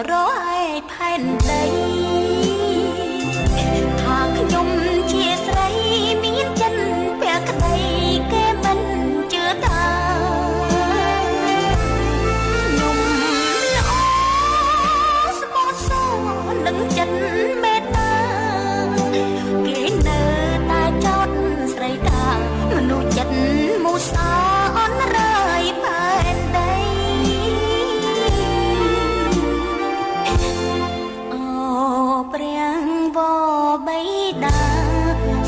រកឯផែនដីថាខ្ញុំជាស្រីមានចិនពាក់ក្តីគេមិនជឿថាខ្ញុំល្អស្មោះសរនឹងចិនមេត្តាគេនៅតែចោទស្រីថាមនុស្សចិត្តមូសាអន់រើយផែនដីព្រះវរបិតា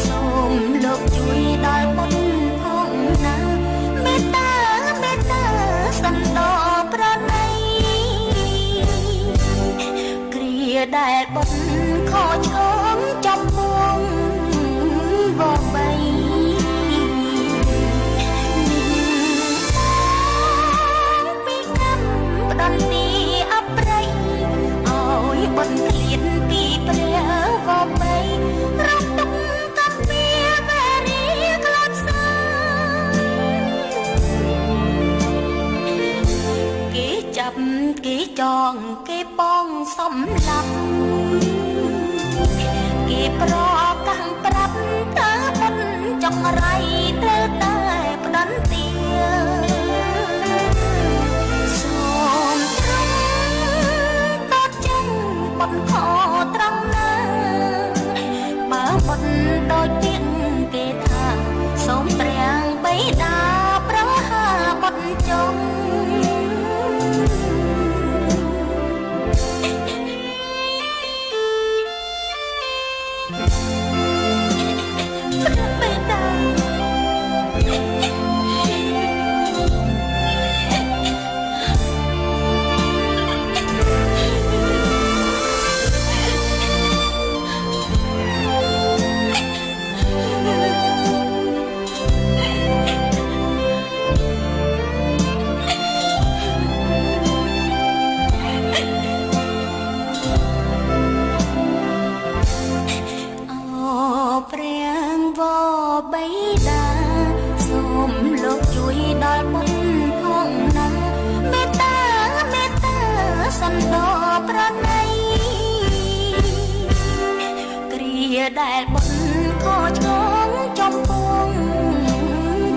សូមលោកជួយដល់បុត្រផងណាមេត្តាមេត្តាសំដរប្រណីគ្រាដែលបុត្រខកឆ្គងចំពោះវបីពីកម្មផ្ដន្ទាអប្រ័យឲ្យបុត្រឃ្លាតពីព្រះវបីរំទុកកំពីមេរីក្លត់សាគេចាប់គេចងគេប៉ងសំឡាប់គេប្រកាំងប្រាប់ថាបុត្រចង្រៃត្រូវតែផ្ដន្ទាសូមត្រង់តតចឹងបុត្រខត្រង់ណាបើបុត្រដូចទៀងគេថាសូមព្រះបិតាប្រហាបុត្រចុងដែលបុត្រខកឆ្គងចំពោះ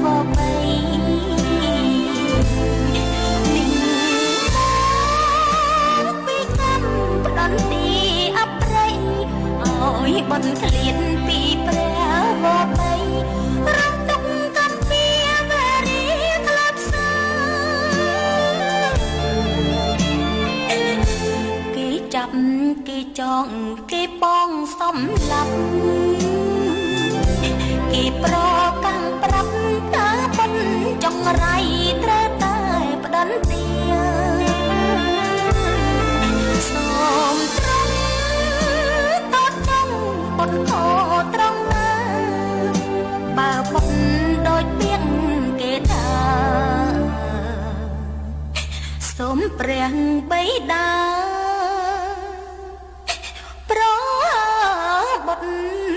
វបីនេះពីកម្មផ្ដន្ទាអប្រ័យឲ្យបុត្រឃ្លាតពីព្រះវបីរំទុកកំពីមេរីក្លត់សាគេចាប់គេចងគេប៉ងសំឡាប់គេប្រកាំងប្រាប់ថាបុត្រចង្រៃត្រូវតែផ្ដន្ទាសូមត្រង់តតចង់បុត្រខត្រង់ណាបើបុត្រដូចទៀងគេថាសូមព្រះបិតាប្របុត្រ